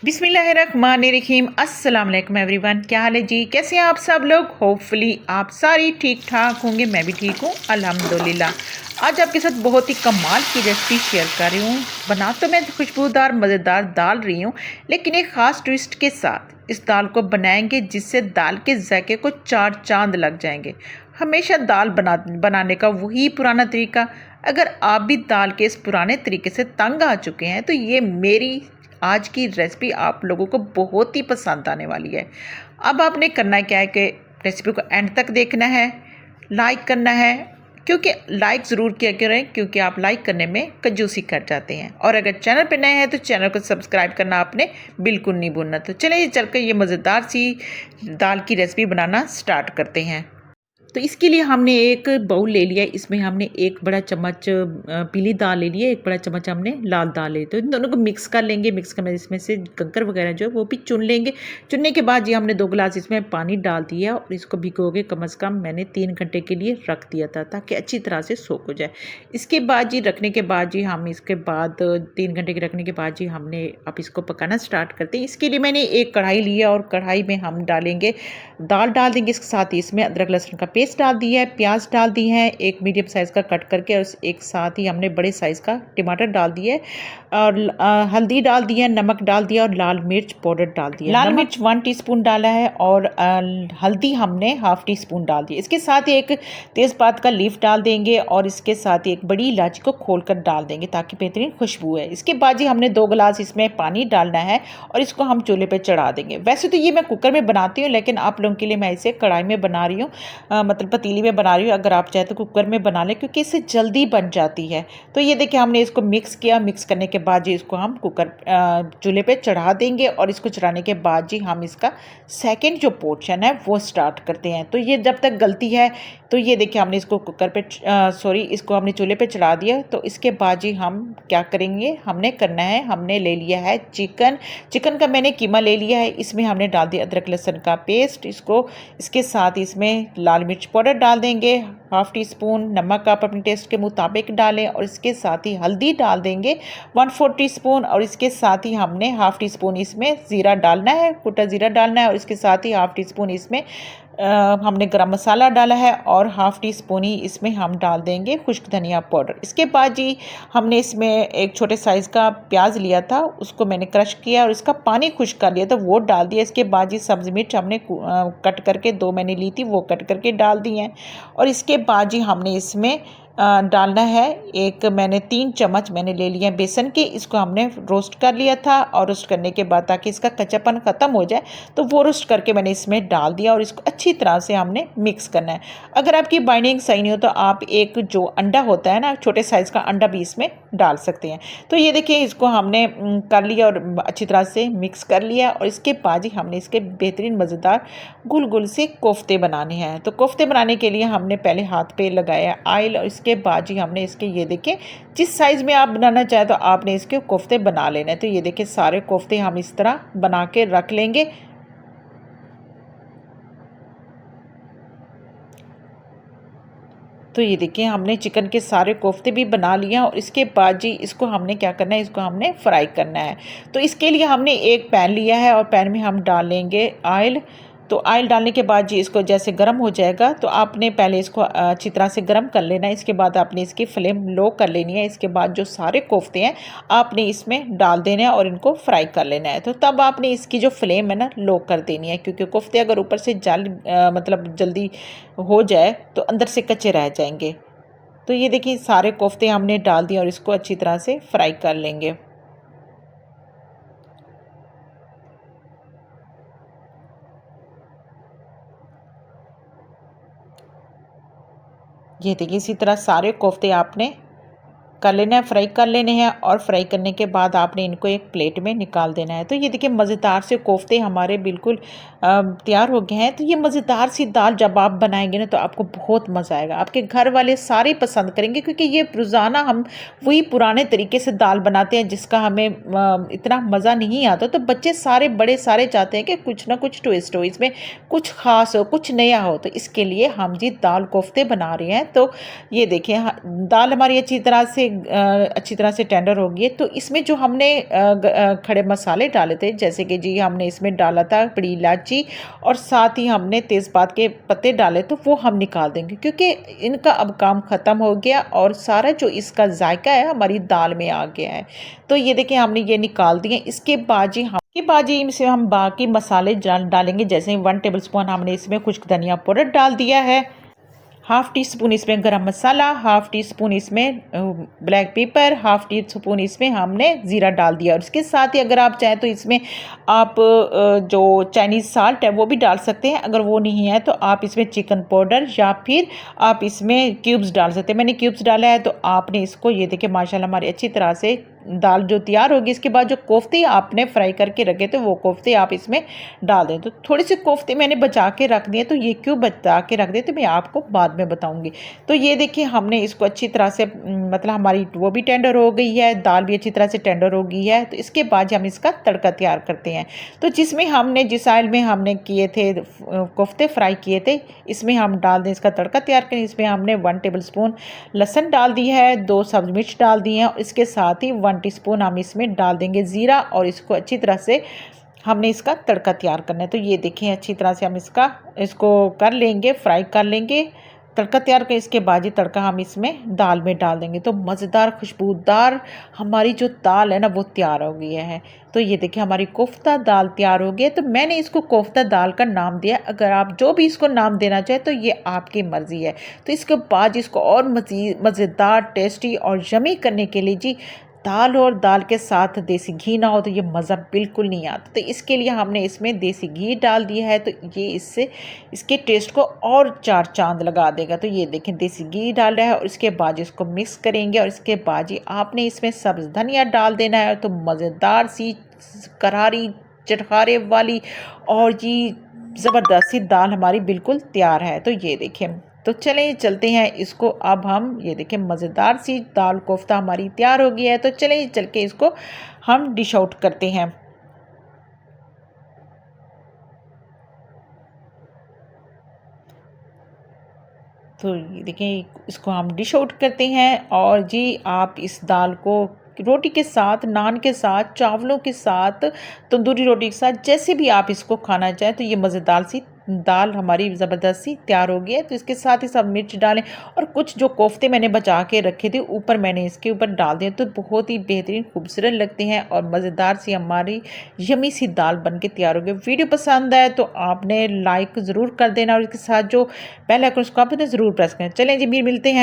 बिस्मिल्लाहिर्रहमानिर्रहीम। अस्सलाम वालेकुम एवरीवन। क्या हाल है जी? कैसे हैं आप सब लोग? होपफुली आप सारी ठीक ठाक होंगे। मैं भी ठीक हूँ अल्हम्दुलिल्लाह। आज आपके साथ बहुत ही कमाल की रेसिपी शेयर कर रही हूँ। बना तो मैं खुशबूदार मज़ेदार दाल रही हूँ, लेकिन एक ख़ास ट्विस्ट के साथ इस दाल को बनाएंगे जिससे दाल के जायके को चार चांद लग जाएंगे। हमेशा दाल बनाने का वही पुराना तरीका। अगर आप भी दाल के इस पुराने तरीके से तंग आ चुके हैं तो ये मेरी आज की रेसिपी आप लोगों को बहुत ही पसंद आने वाली है। अब आपने करना क्या है कि रेसिपी को एंड तक देखना है, लाइक करना है, क्योंकि लाइक ज़रूर किया करें क्योंकि आप लाइक करने में कंजूसी कर जाते हैं। और अगर चैनल पर नए हैं तो चैनल को सब्सक्राइब करना आपने बिल्कुल नहीं भूलना। तो चलिए चलकर ये मज़ेदार सी दाल की रेसिपी बनाना स्टार्ट करते हैं। तो इसके लिए हमने एक बाउल ले लिया है। इसमें हमने एक बड़ा चम्मच पीली दाल ले ली है, एक बड़ा चम्मच हमने लाल दाल ले। तो इन दोनों को मिक्स कर लेंगे। मिक्स करने इसमें से कंकर वगैरह जो है वो भी चुन लेंगे। चुनने के बाद ये हमने 2 गिलास इसमें पानी डाल दिया और इसको भिगो के कम से कम मैंने 3 घंटे के लिए रख दिया था ताकि अच्छी तरह से सोख हो जाए। इसके बाद जी रखने के बाद जी हम इसके बाद 3 घंटे के रखने के बाद जी हमने अब इसको पकाना स्टार्ट करते हैं। इसके लिए मैंने एक कढ़ाई लिया और कढ़ाई में हम डालेंगे दाल डाल देंगे। इसके साथ ही इसमें अदरक लहसुन का पेस्ट डाल दिया है, प्याज डाल दी है, एक मीडियम साइज़ का कट करके, और एक साथ ही हमने बड़े साइज़ का टमाटर डाल दिया है और हल्दी डाल दी है, नमक डाल दिया और लाल मिर्च पाउडर डाल दिया। लाल मिर्च 1 टीस्पून डाला है और हल्दी हमने ½ टीस्पून डाल दी। इसके साथ ही एक तेज़पात का लीफ डाल देंगे और इसके साथ ही एक बड़ी इलायची को खोल कर डाल देंगे ताकि बेहतरीन खुशबू है। इसके बाद ही हमने 2 गिलास इसमें पानी डालना है और इसको हम चूल्हे पर चढ़ा देंगे। वैसे तो ये मैं कुकर में बनाती हूँ, लेकिन आप लोगों के लिए मैं इसे कढ़ाई में बना रही हूँ, मतलब पतीली में बना रही हूँ। अगर आप चाहे तो कुकर में बना लें क्योंकि इससे जल्दी बन जाती है। तो ये देखिए हमने इसको मिक्स किया। मिक्स करने के बाद जी इसको हम चूल्हे पे चढ़ा देंगे और इसको चढ़ाने के बाद जी हम इसका सेकंड जो पोर्शन है वो स्टार्ट करते हैं। तो ये जब तक गलती है तो ये देखिए हमने इसको इसको हमने चूल्हे पे चढ़ा दिया। तो इसके बाद जी हम क्या करेंगे, हमने ले लिया है चिकन का मैंने कीमा ले लिया है। इसमें हमने डाल दिया अदरक लहसुन का पेस्ट। इसके साथ इसमें लाल मिर्च पाउडर डाल देंगे ½ टीस्पून, नमक आप अपने टेस्ट के मुताबिक डालें और इसके साथ ही हल्दी डाल देंगे 1/4 टीस्पून और इसके साथ ही हमने ½ टीस्पून इसमें ज़ीरा डालना है, कुटा ज़ीरा डालना है और इसके साथ ही ½ टीस्पून इसमें हमने गरम मसाला डाला है और ½ टीस्पून ही इसमें हम डाल देंगे खुश्क धनिया पाउडर। इसके बाद जी हमने इसमें एक छोटे साइज़ का प्याज लिया था, उसको मैंने क्रश किया और इसका पानी खुश्क कर लिया तो वो डाल दिया। इसके बाद जी सब्ज़ी मिर्च हमने कट करके 2 मैंने ली थी, वो कट करके डाल दी हैं और इसके बाद जी हमने इसमें डालना है एक मैंने 3 चम्मच मैंने ले लिया बेसन के। इसको हमने रोस्ट कर लिया था और रोस्ट करने के बाद ताकि इसका कच्चापन ख़त्म हो जाए तो वो रोस्ट करके मैंने इसमें डाल दिया और इसको अच्छी तरह से हमने मिक्स करना है। अगर आपकी बाइंडिंग सही नहीं हो तो आप एक जो अंडा होता है ना, छोटे साइज़ का अंडा भी इसमें डाल सकते हैं। तो ये देखिए इसको हमने कर लिया और अच्छी तरह से मिक्स कर लिया और इसके बाद ही हमने इसके बेहतरीन मज़ेदार गुल से कोफ्ते बनाने हैं। तो कोफ्ते बनाने के लिए हमने पहले हाथ पे लगाया ऑयल और इसके बाद ही हमने इसके ये देखिए जिस साइज़ में आप बनाना चाहें तो आपने इसके कोफ्ते बना लेना है। तो ये देखिए सारे कोफ्ते हम इस तरह बना के रख लेंगे। तो ये देखिए हमने चिकन के सारे कोफ्ते भी बना लिए और इसके बाद जी इसको हमने क्या करना है, इसको हमने फ्राई करना है। तो इसके लिए हमने एक पैन लिया है और पैन में हम डालेंगे ऑयल। तो ऑयल डालने के बाद जी इसको जैसे गर्म हो जाएगा तो आपने पहले इसको अच्छी तरह से गर्म कर लेना है। इसके बाद आपने इसकी फ्लेम लो कर लेनी है। इसके बाद जो सारे कोफ्ते हैं आपने इसमें डाल देने हैं और इनको फ्राई कर लेना है। तो तब आपने इसकी जो फ्लेम है ना लो कर देनी है, क्योंकि कोफ्ते अगर ऊपर से मतलब जल्दी हो जाए तो अंदर से कच्चे रह जाएंगे। तो ये देखिए सारे कोफ्ते हमने डाल दिए और इसको अच्छी तरह से फ्राई कर लेंगे। ये देखिए इसी तरह सारे कोफ्ते आपने कर लेना है, फ्राई कर लेने हैं और फ्राई करने के बाद आपने इनको एक प्लेट में निकाल देना है। तो ये देखिए मज़ेदार से कोफ्ते हमारे बिल्कुल तैयार हो गए हैं। तो ये मज़ेदार सी दाल जब आप बनाएंगे ना तो आपको बहुत मज़ा आएगा, आपके घर वाले सारे पसंद करेंगे, क्योंकि ये रोज़ाना हम वही पुराने तरीके से दाल बनाते हैं जिसका हमें इतना मज़ा नहीं आता। तो बच्चे सारे बड़े सारे चाहते हैं कि कुछ ना कुछ ट्विस्ट हो, इसमें कुछ ख़ास हो, कुछ नया हो। तो इसके लिए हम जी दाल कोफ्ते बना रहे हैं। तो ये देखिए दाल हमारी अच्छी तरह से अच्छी तरह से टेंडर हो गई है तो इसमें जो हमने खड़े मसाले डाले थे, जैसे कि जी हमने इसमें डाला था बड़ी इलायची और साथ ही हमने तेज़पात के पत्ते डाले, तो वो हम निकाल देंगे क्योंकि इनका अब काम ख़त्म हो गया और सारा जो इसका जायका है हमारी दाल में आ गया है। तो ये देखिए हमने ये निकाल दिए। इसके बाद जी इनसे हम बाकी मसाले डालेंगे। जैसे 1 टेबलस्पून हमने इसमें खुश्क धनिया पाउडर डाल दिया है, हाफ़ टी स्पून इसमें गरम मसाला, हाफ़ टी स्पून इसमें black pepper, half tea spoon इसमें हमने ज़ीरा डाल दिया। और इसके साथ ही अगर आप चाहें तो इसमें आप जो चाइनीज़ साल्ट है वो भी डाल सकते हैं। अगर वो नहीं है तो आप इसमें चिकन पाउडर या फिर आप इसमें क्यूब्स डाल सकते हैं। मैंने क्यूब्स डाला है तो आपने इसको ये देखिए माशाल्लाह हमारी अच्छी तरह से दाल जो तैयार होगी। इसके बाद जो कोफ्ते आपने फ्राई करके रखे थे वो कोफ्ते आप इसमें डाल दें। तो थोड़े से कोफ्ते मैंने बचा के रख दिए, तो ये क्यों बचा के रख दिए तो मैं आपको बाद में बताऊंगी। तो ये देखिए हमने इसको अच्छी तरह से मतलब हमारी वो भी टेंडर हो गई है, दाल भी अच्छी तरह से टेंडर हो गई है। तो इसके बाद हम इसका तड़का तैयार करते हैं। तो जिस ऑयल में हमने किए थे कोफ्ते फ्राई किए थे, इसमें हम डाल दें इसका तड़का तैयार करें। इसमें हमने 1 टेबलस्पून लहसुन डाल दी है, 2 सब्ज़ मिर्च डाल दी हैं और इसके साथ ही 1 टीस्पून हम इसमें डाल देंगे ज़ीरा और इसको अच्छी तरह से हमने इसका तड़का तैयार करना है। तो ये देखें अच्छी तरह से हम इसको कर लेंगे, फ्राई कर लेंगे, तड़का तैयार कर। इसके बाद ये तड़का हम इसमें दाल में डाल देंगे तो मज़ेदार खुशबूदार हमारी जो दाल है ना वो तैयार हो गई है। तो ये देखिए हमारी कोफ्ता दाल तैयार हो गई है। तो मैंने इसको कोफ्ता दाल का नाम दिया। अगर आप जो भी इसको नाम देना चाहें तो ये आपकी मर्ज़ी है। तो इसके बाद इसको और मज़ीद मज़ेदार टेस्टी और यमी करने के लिए जी दाल और दाल के साथ देसी घी ना हो तो ये मज़ा बिल्कुल नहीं आता। तो इसके लिए हमने इसमें देसी घी डाल दिया है, तो ये इससे इसके टेस्ट को और 4 चांद लगा देगा। तो ये देखें देसी घी डाल रहा है और इसके बाद इसको मिक्स करेंगे और इसके बाद ये आपने इसमें सब्ज़ धनिया डाल देना है। तो मज़ेदार सी करारी चटखारे वाली और जी ज़बरदस्त सी दाल हमारी बिल्कुल तैयार है। तो ये देखें, तो चलें चलते हैं इसको। अब हम ये देखें मज़ेदार सी दाल कोफ्ता हमारी तैयार हो गई है। तो चलें चल के इसको हम डिश आउट करते हैं। तो ये देखें इसको हम डिश आउट करते हैं और जी आप इस दाल को रोटी के साथ, नान के साथ, चावलों के साथ, तंदूरी रोटी के साथ, जैसे भी आप इसको खाना चाहें। तो ये मज़ेदार सी दाल हमारी ज़बरदस्त सी तैयार हो गई है। तो इसके साथ ही सब मिर्च डालें और कुछ जो कोफ्ते मैंने बचा के रखे थे ऊपर मैंने इसके ऊपर डाल दिए, तो बहुत ही बेहतरीन खूबसूरत लगते हैं और मज़ेदार सी हमारी यमी सी दाल बन के तैयार हो गई। वीडियो पसंद आए तो आपने लाइक ज़रूर कर देना और इसके साथ जो बेल आइकन उसको आपने ज़रूर प्रेस करें। चलें जी मिलते हैं।